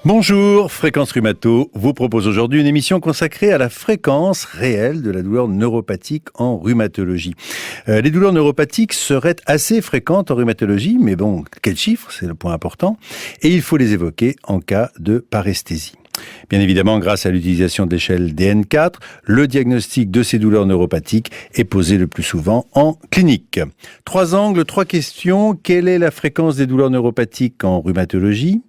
Bonjour, Fréquence Rhumato vous propose aujourd'hui une émission consacrée à la fréquence réelle de la douleur neuropathique en rhumatologie. Les douleurs neuropathiques seraient assez fréquentes en rhumatologie, mais bon, quel chiffre, c'est le point important, et il faut les évoquer en cas de paresthésie. Bien évidemment, grâce à l'utilisation de l'échelle DN4, le diagnostic de ces douleurs neuropathiques est posé le plus souvent en clinique. 3 angles, 3 questions. Quelle est la fréquence des douleurs neuropathiques en rhumatologie ?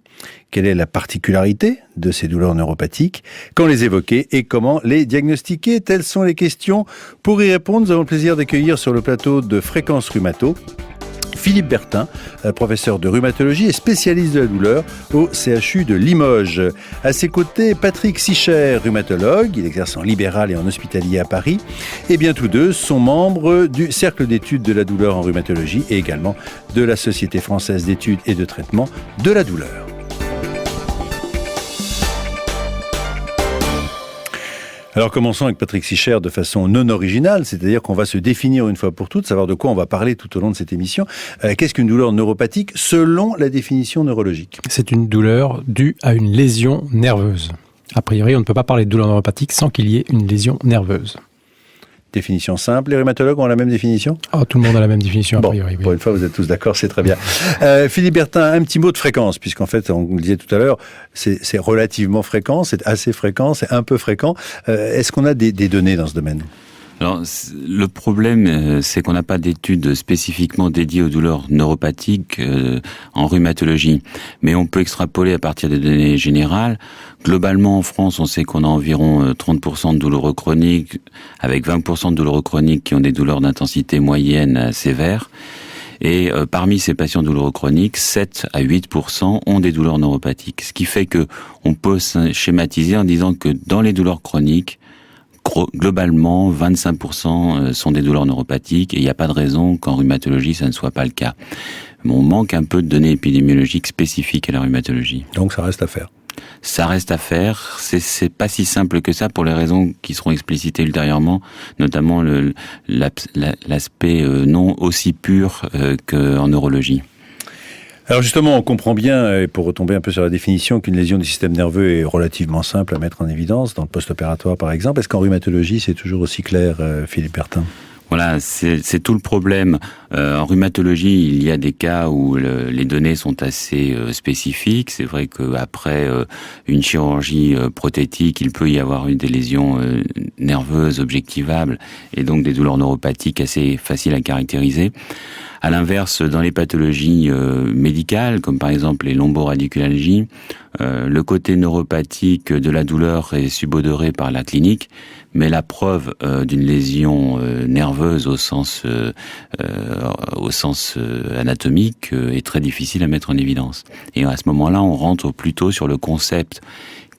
Quelle est la particularité de ces douleurs neuropathiques? Quand les évoquer et comment les diagnostiquer? Telles sont les questions. Pour y répondre, nous avons le plaisir d'accueillir sur le plateau de Fréquence Rhumato Philippe Bertin, professeur de rhumatologie et spécialiste de la douleur au CHU de Limoges. À ses côtés, Patrick Sicher, rhumatologue, il exerce en libéral et en hospitalier à Paris. Et bien tous deux sont membres du Cercle d'études de la douleur en rhumatologie et également de la Société française d'études et de traitement de la douleur. Alors commençons avec Patrick Sicher de façon non originale, c'est-à-dire qu'on va se définir une fois pour toutes, savoir de quoi on va parler tout au long de cette émission. Qu'est-ce qu'une douleur neuropathique selon la définition neurologique? C'est une douleur due à une lésion nerveuse. A priori, on ne peut pas parler de douleur neuropathique sans qu'il y ait une lésion nerveuse. Définition simple, les rhumatologues ont la même définition? Tout le monde a la même définition, a priori. Oui. Pour une fois, vous êtes tous d'accord, c'est très bien. Philippe Bertin, un petit mot de fréquence, puisqu'en fait, on le disait tout à l'heure, c'est relativement fréquent, c'est assez fréquent, c'est un peu fréquent. Est-ce qu'on a des données dans ce domaine? Alors, le problème, c'est qu'on n'a pas d'études spécifiquement dédiées aux douleurs neuropathiques en rhumatologie. Mais on peut extrapoler à partir des données générales. Globalement, en France, on sait qu'on a environ 30% de douloureux chroniques, avec 20% de douloureux chroniques qui ont des douleurs d'intensité moyenne à sévère. Et parmi ces patients douloureux chroniques, 7 à 8% ont des douleurs neuropathiques. Ce qui fait que on peut schématiser en disant que dans les douleurs chroniques, globalement, 25% sont des douleurs neuropathiques et il n'y a pas de raison qu'en rhumatologie, ça ne soit pas le cas. Mais on manque un peu de données épidémiologiques spécifiques à la rhumatologie. Donc ça reste à faire. Ça reste à faire. C'est pas si simple que ça pour les raisons qui seront explicitées ultérieurement, notamment l'aspect non aussi pur qu'en neurologie. Alors justement, on comprend bien, et pour retomber un peu sur la définition, qu'une lésion du système nerveux est relativement simple à mettre en évidence, dans le post-opératoire par exemple. Est-ce qu'en rhumatologie, c'est toujours aussi clair, Philippe Bertin? Voilà, c'est tout le problème. En rhumatologie, il y a des cas où les données sont assez spécifiques. C'est vrai qu'après une chirurgie prothétique, il peut y avoir eu des lésions nerveuses objectivables et donc des douleurs neuropathiques assez faciles à caractériser. À l'inverse, dans les pathologies médicales, comme par exemple les lomboradiculalgies, le côté neuropathique de la douleur est subodoré par la clinique, mais la preuve d'une lésion nerveuse au sens anatomique est très difficile à mettre en évidence. Et à ce moment-là, on rentre plutôt sur le concept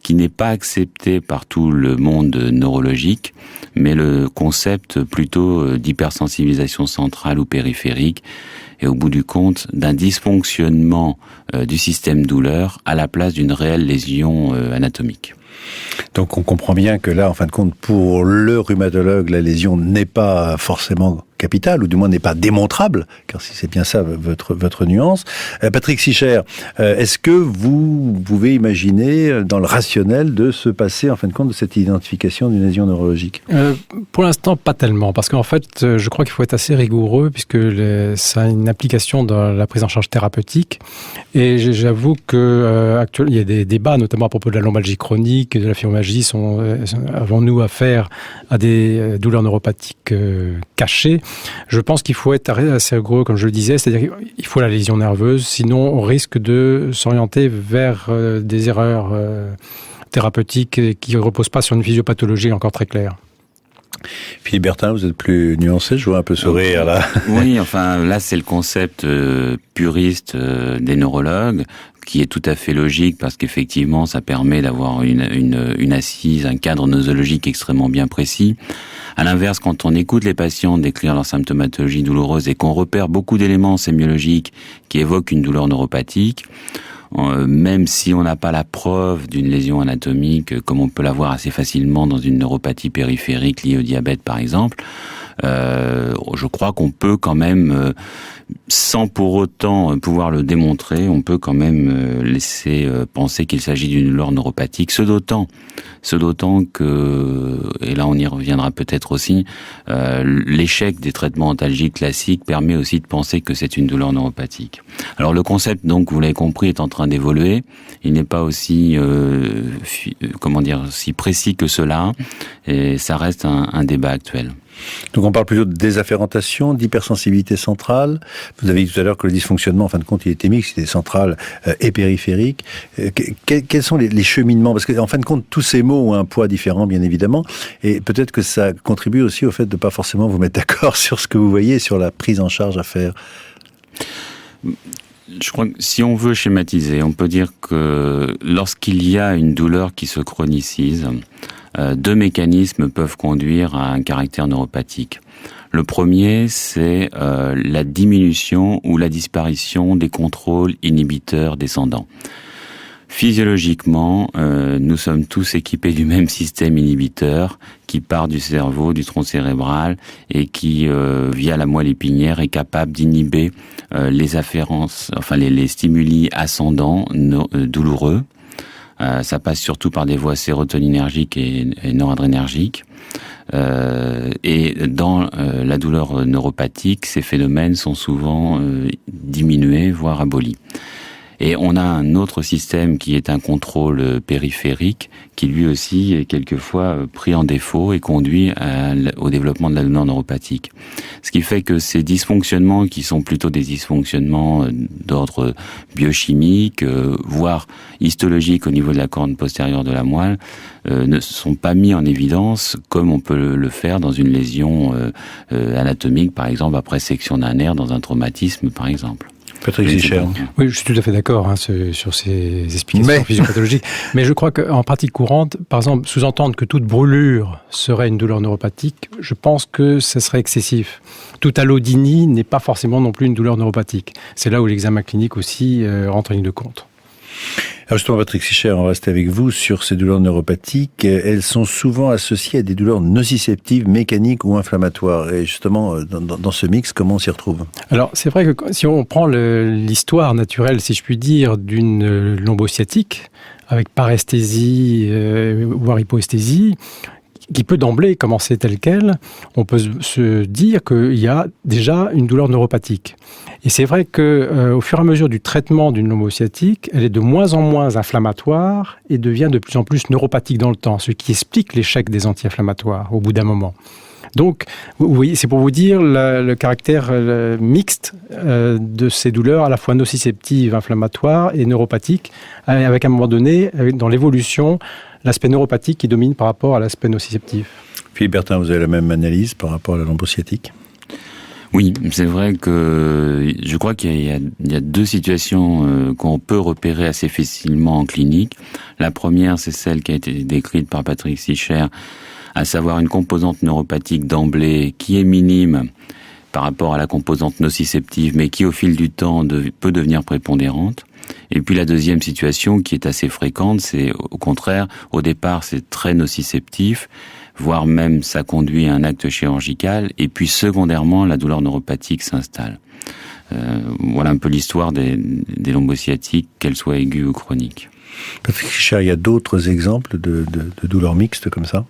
qui n'est pas accepté par tout le monde neurologique, mais le concept plutôt d'hypersensibilisation centrale ou périphérique, et au bout du compte, d'un dysfonctionnement du système douleur à la place d'une réelle lésion anatomique. Donc on comprend bien que là, en fin de compte, pour le rhumatologue, la lésion n'est pas forcément capitale, ou du moins n'est pas démontrable, car si c'est bien ça votre nuance. Patrick Sicher, est-ce que vous pouvez imaginer dans le rationnel de se passer en fin de compte de cette identification d'une lésion neurologique? Pour l'instant, pas tellement, parce qu'en fait, je crois qu'il faut être assez rigoureux, puisque ça a une application dans la prise en charge thérapeutique, et j'avoue que actuellement, il y a des débats, notamment à propos de la lombalgie chronique, de la fibromyalgie, avons-nous affaire à des douleurs neuropathiques cachées? Je pense qu'il faut être assez rigoureux, comme je le disais, c'est-à-dire qu'il faut la lésion nerveuse, sinon on risque de s'orienter vers des erreurs thérapeutiques qui ne reposent pas sur une physiopathologie encore très claire. Philippe Bertin, vous êtes plus nuancé, je vois un peu sourire là. Oui, enfin là c'est le concept puriste des neurologues, qui est tout à fait logique parce qu'effectivement ça permet d'avoir une assise, un cadre nosologique extrêmement bien précis. À l'inverse, quand on écoute les patients décrire leur symptomatologie douloureuse et qu'on repère beaucoup d'éléments sémiologiques qui évoquent une douleur neuropathique, même si on n'a pas la preuve d'une lésion anatomique, comme on peut l'avoir assez facilement dans une neuropathie périphérique liée au diabète par exemple, Je crois qu'on peut quand même, sans pour autant pouvoir le démontrer, on peut quand même laisser penser qu'il s'agit d'une douleur neuropathique. Ce d'autant que, et là on y reviendra peut-être aussi, l'échec des traitements antalgiques classiques permet aussi de penser que c'est une douleur neuropathique. Alors le concept, donc, vous l'avez compris, est en train d'évoluer. Il n'est pas aussi, si précis que cela, et ça reste un débat actuel. Donc on parle plutôt de désafférentation, d'hypersensibilité centrale. Vous avez dit tout à l'heure que le dysfonctionnement, en fin de compte, il était mixte, il était central et périphérique. Quels sont les cheminements? Parce qu'en fin de compte, tous ces mots ont un poids différent, bien évidemment, et peut-être que ça contribue aussi au fait de ne pas forcément vous mettre d'accord sur ce que vous voyez, sur la prise en charge à faire. Je crois que si on veut schématiser, on peut dire que lorsqu'il y a une douleur qui se chronicise, deux mécanismes peuvent conduire à un caractère neuropathique. Le premier, c'est la diminution ou la disparition des contrôles inhibiteurs descendants. Physiologiquement, nous sommes tous équipés du même système inhibiteur qui part du cerveau, du tronc cérébral, et qui, via la moelle épinière, est capable d'inhiber les afférences, les stimuli ascendants douloureux. Ça passe surtout par des voies sérotoninergiques et noradrénergiques. Et dans la douleur neuropathique, ces phénomènes sont souvent diminués, voire abolis. Et on a un autre système qui est un contrôle périphérique, qui lui aussi est quelquefois pris en défaut et conduit au développement de la douleur neuropathique. Ce qui fait que ces dysfonctionnements, qui sont plutôt des dysfonctionnements d'ordre biochimique, voire histologique au niveau de la corne postérieure de la moelle, ne sont pas mis en évidence comme on peut le faire dans une lésion anatomique, par exemple après section d'un nerf dans un traumatisme, par exemple. Patrick Sicher. Oui, je suis tout à fait d'accord sur ces explications physiopathologiques. Mais je crois qu'en pratique courante, par exemple, sous-entendre que toute brûlure serait une douleur neuropathique, je pense que ce serait excessif. Toute allodynie n'est pas forcément non plus une douleur neuropathique. C'est là où l'examen clinique aussi rentre en ligne de compte. Alors justement, Patrick Sicher, on reste avec vous sur ces douleurs neuropathiques. Elles sont souvent associées à des douleurs nociceptives, mécaniques ou inflammatoires. Et justement, dans ce mix, comment on s'y retrouve? Alors, c'est vrai que si on prend l'histoire naturelle, si je puis dire, d'une lombosciatique, avec paresthésie, voire hypoesthésie, qui peut d'emblée commencer telle quelle, on peut se dire qu'il y a déjà une douleur neuropathique. Et c'est vrai qu'au fur et à mesure du traitement d'une lombosciatique, elle est de moins en moins inflammatoire et devient de plus en plus neuropathique dans le temps, ce qui explique l'échec des anti-inflammatoires au bout d'un moment. Donc, vous voyez, c'est pour vous dire le caractère mixte de ces douleurs, à la fois nociceptives, inflammatoires et neuropathiques, avec à un moment donné, dans l'évolution, l'aspect neuropathique qui domine par rapport à l'aspect nociceptif. Philippe Bertin, vous avez la même analyse par rapport à la lombosciatique? Oui, c'est vrai que je crois qu'il y a deux situations qu'on peut repérer assez facilement en clinique. La première, c'est celle qui a été décrite par Patrick Sicher, à savoir une composante neuropathique d'emblée qui est minime par rapport à la composante nociceptive, mais qui au fil du temps peut devenir prépondérante. Et puis la deuxième situation qui est assez fréquente, c'est au contraire, au départ c'est très nociceptif, voire même ça conduit à un acte chirurgical, et puis secondairement la douleur neuropathique s'installe. Voilà un peu l'histoire des lombosciatiques, qu'elles soient aiguës ou chroniques. Patrick Sicher, il y a d'autres exemples de douleurs mixtes comme ça?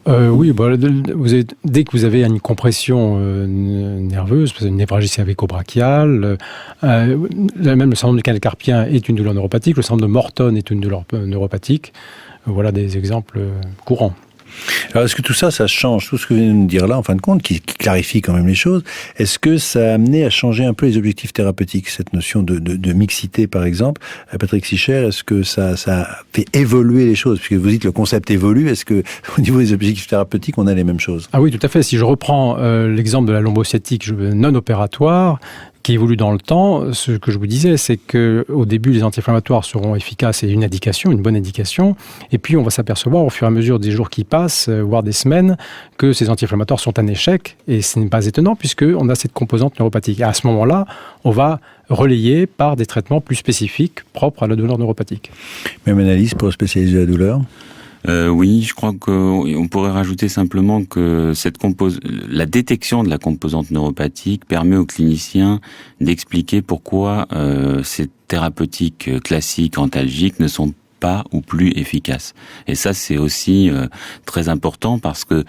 Oui, dès que vous avez une compression nerveuse, une névralgie cervico-brachiale, même le syndrome du canal carpien est une douleur neuropathique, le syndrome de Morton est une douleur neuropathique. Voilà des exemples courants. Alors, est-ce que tout ça change, tout ce que vous venez de nous dire là, en fin de compte, qui clarifie quand même les choses, est-ce que ça a amené à changer un peu les objectifs thérapeutiques, cette notion de mixité, par exemple? Patrick Sicher, est-ce que ça a fait évoluer les choses? Puisque vous dites que le concept évolue, est-ce que au niveau des objectifs thérapeutiques, on a les mêmes choses? Ah oui, tout à fait. Si je reprends l'exemple de la lombosciatique non opératoire, qui évolue dans le temps, ce que je vous disais, c'est qu'au début, les anti-inflammatoires seront efficaces et une bonne indication, et puis on va s'apercevoir au fur et à mesure des jours qui passent, voire des semaines, que ces anti-inflammatoires sont un échec, et ce n'est pas étonnant puisqu'on a cette composante neuropathique. Et à ce moment-là, on va relayer par des traitements plus spécifiques propres à la douleur neuropathique. Même analyse pour le spécialiste de la douleur? Oui, je crois qu'on pourrait rajouter simplement que la détection de la composante neuropathique permet aux cliniciens d'expliquer pourquoi ces thérapeutiques classiques antalgiques ne sont pas ou plus efficaces. Et ça, c'est aussi très important parce que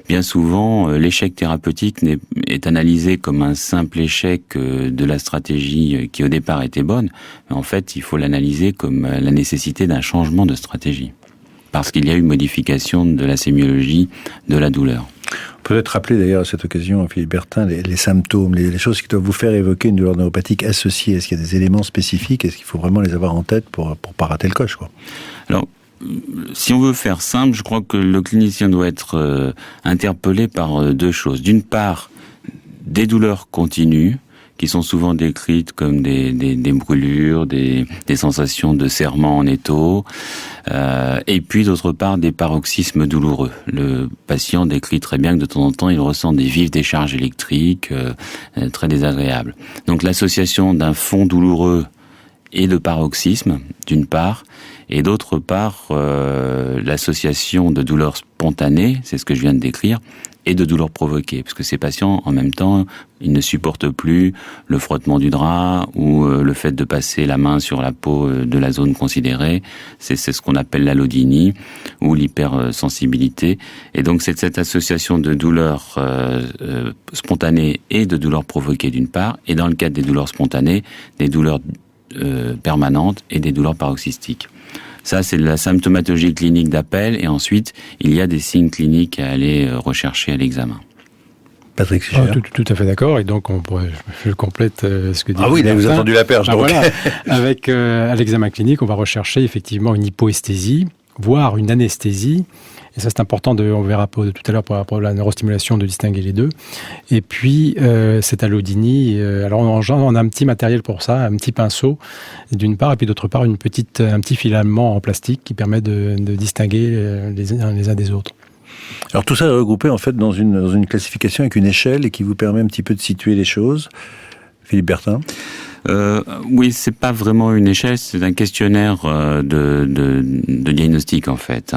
bien souvent, l'échec thérapeutique est analysé comme un simple échec de la stratégie qui au départ était bonne, mais en fait, il faut l'analyser comme la nécessité d'un changement de stratégie. Parce qu'il y a eu modification de la sémiologie de la douleur. Peut-être rappeler d'ailleurs à cette occasion, Philippe Bertin, les symptômes, les choses qui doivent vous faire évoquer une douleur neuropathique associée. Est-ce qu'il y a des éléments spécifiques? Est-ce qu'il faut vraiment les avoir en tête pour pas rater le coche, quoi? Alors, si on veut faire simple, je crois que le clinicien doit être interpellé par deux choses. D'une part, des douleurs continues, qui sont souvent décrites comme des brûlures, des sensations de serrement en étau, et puis d'autre part des paroxysmes douloureux. Le patient décrit très bien que de temps en temps il ressent des vives décharges électriques très désagréables. Donc l'association d'un fond douloureux et de paroxysme, d'une part, et d'autre part l'association de douleurs spontanées, c'est ce que je viens de décrire, et de douleurs provoquées, parce que ces patients, en même temps, ils ne supportent plus le frottement du drap ou le fait de passer la main sur la peau de la zone considérée. C'est ce qu'on appelle l'allodynie ou l'hypersensibilité. Et donc, c'est cette association de douleurs spontanées et de douleurs provoquées d'une part, et dans le cadre des douleurs spontanées, des douleurs permanentes et des douleurs paroxystiques. Ça, c'est la symptomatologie clinique d'appel, et ensuite, il y a des signes cliniques à aller rechercher à l'examen. Patrick Sicher. Tout à fait d'accord, et donc je complète ce que dit. Ah oui, là, vous avez tendu la perche. Donc. Voilà. Avec à l'examen clinique, on va rechercher effectivement une hypoesthésie, voire une anesthésie. Et ça, c'est important, on verra tout à l'heure par rapport à la neurostimulation, de distinguer les deux. Et puis, cette allodynie, alors on a un petit matériel pour ça, un petit pinceau, d'une part, et puis d'autre part, un petit filament en plastique qui permet de distinguer les uns des autres. Alors tout ça est regroupé en fait dans une classification avec une échelle et qui vous permet un petit peu de situer les choses. Philippe Bertin. Oui, c'est pas vraiment une échelle, c'est un questionnaire de diagnostic en fait.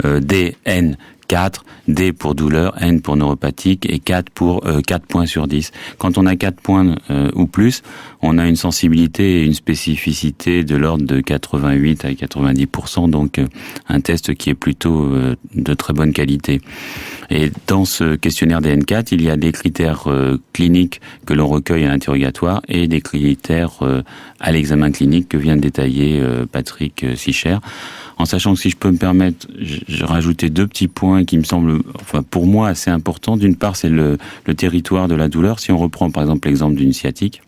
D, N, 4, D pour douleur, N pour neuropathique et 4 pour 4 points sur 10. Quand on a 4 points ou plus, on a une sensibilité et une spécificité de l'ordre de 88 à 90%, donc un test qui est plutôt de très bonne qualité. Et dans ce questionnaire DN4, il y a des critères cliniques que l'on recueille à l'interrogatoire et des critères à l'examen clinique que vient de détailler Patrick Sicher. En sachant que si je peux me permettre, je rajoutais deux petits points qui me semblent, enfin pour moi, assez importants. D'une part, c'est le territoire de la douleur. Si on reprend par exemple l'exemple d'une sciatique,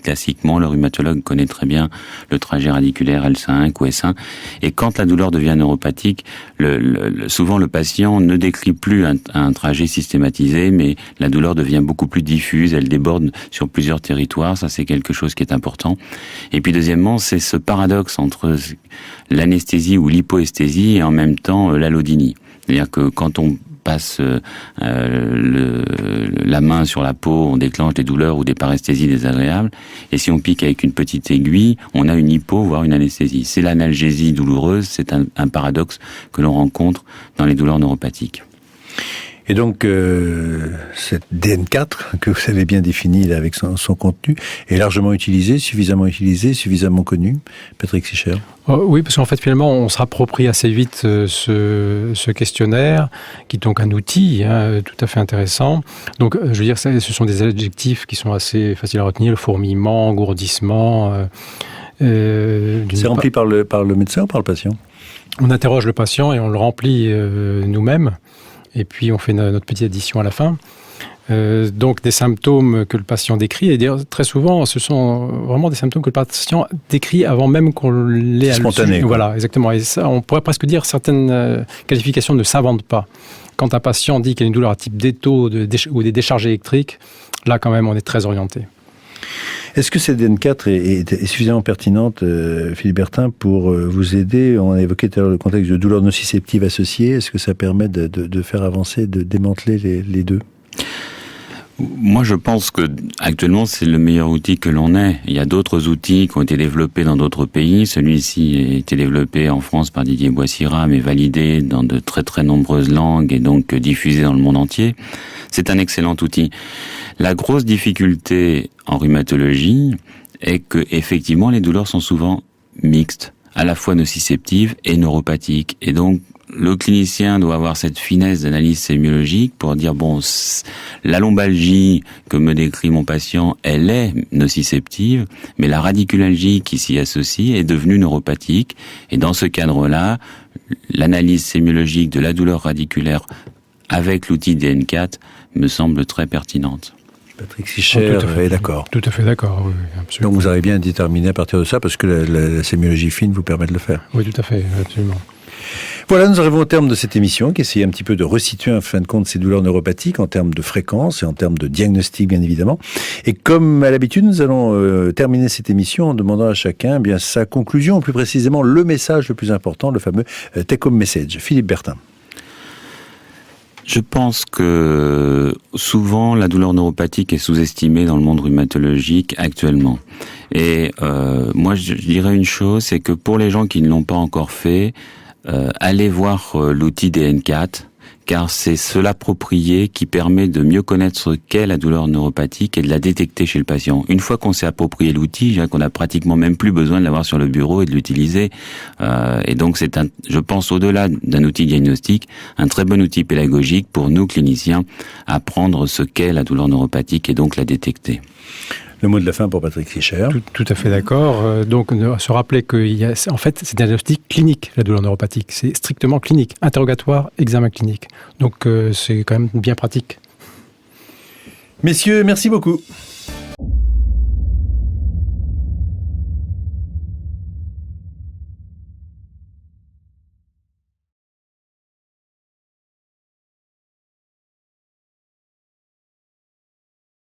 classiquement, le rhumatologue connaît très bien le trajet radiculaire L5 ou S1. Et quand la douleur devient neuropathique, souvent le patient ne décrit plus un trajet systématisé, mais la douleur devient beaucoup plus diffuse, elle déborde sur plusieurs territoires. Ça, c'est quelque chose qui est important. Et puis deuxièmement, c'est ce paradoxe entre l'anesthésie ou l'hypoesthésie et en même temps l'allodynie. C'est-à-dire que quand on passe la main sur la peau, on déclenche des douleurs ou des paresthésies désagréables. Et si on pique avec une petite aiguille, on a une hypo, voire une anesthésie. C'est l'analgésie douloureuse, c'est un paradoxe que l'on rencontre dans les douleurs neuropathiques. Et donc, cette DN4, que vous avez bien définie là, avec son contenu, est largement utilisée, suffisamment connue. Patrick Sicher. Oui, parce qu'en fait, finalement, on se rapproprie assez vite ce questionnaire, qui est donc un outil tout à fait intéressant. Donc, je veux dire, ce sont des adjectifs qui sont assez faciles à retenir, le fourmillement, engourdissement. C'est rempli par le médecin ou par le patient ? On interroge le patient et on le remplit nous-mêmes. Et puis on fait notre petite addition à la fin. Donc des symptômes que le patient décrit, et d'ailleurs très souvent ce sont vraiment des symptômes que le patient décrit avant même qu'on l'ait spontané. Voilà, exactement. Et ça, on pourrait presque dire certaines qualifications ne s'inventent pas. Quand un patient dit qu'il a une douleur à type d'étau ou des décharges électriques, là quand même on est très orienté. Est-ce que cette DN4 est suffisamment pertinente, Philippe Bertin, pour vous aider? On a évoqué tout à l'heure le contexte de douleurs nociceptives associées. Est-ce que ça permet de faire avancer, de démanteler les deux? Moi, je pense que actuellement, c'est le meilleur outil que l'on ait. Il y a d'autres outils qui ont été développés dans d'autres pays. Celui-ci a été développé en France par Didier Boissira, mais validé dans de très très nombreuses langues et donc diffusé dans le monde entier. C'est un excellent outil. La grosse difficulté en rhumatologie est que, effectivement, les douleurs sont souvent mixtes, à la fois nociceptives et neuropathiques. Et donc, le clinicien doit avoir cette finesse d'analyse sémiologique pour dire, bon, la lombalgie que me décrit mon patient, elle est nociceptive, mais la radiculalgie qui s'y associe est devenue neuropathique. Et dans ce cadre-là, l'analyse sémiologique de la douleur radiculaire avec l'outil DN4 me semble très pertinente. Patrick Sicher est d'accord. Tout à fait d'accord, oui, absolument. Donc vous avez bien déterminé à partir de ça, parce que la sémiologie fine vous permet de le faire. Oui, tout à fait, absolument. Voilà, nous arrivons au terme de cette émission qui essayait un petit peu de resituer en fin de compte ces douleurs neuropathiques en termes de fréquence et en termes de diagnostic bien évidemment. Et comme à l'habitude, nous allons terminer cette émission en demandant à chacun bien sa conclusion, ou plus précisément le message le plus important, le fameux take-home message. Philippe Bertin. Je pense que souvent la douleur neuropathique est sous-estimée dans le monde rhumatologique actuellement. Et moi je dirais une chose, c'est que pour les gens qui ne l'ont pas encore fait, allez voir l'outil DN4, car c'est cela approprié qui permet de mieux connaître ce qu'est la douleur neuropathique et de la détecter chez le patient. Une fois qu'on s'est approprié l'outil, je dirais qu'on a pratiquement même plus besoin de l'avoir sur le bureau et de l'utiliser. Et donc c'est je pense au-delà d'un outil diagnostique, un très bon outil pédagogique pour nous cliniciens apprendre ce qu'est la douleur neuropathique et donc la détecter. Le mot de la fin pour Patrick Sicher. Tout à fait d'accord. Donc, se rappeler en fait, c'est un diagnostic clinique, la douleur neuropathique. C'est strictement clinique. Interrogatoire, examen clinique. Donc, c'est quand même bien pratique. Messieurs, merci beaucoup.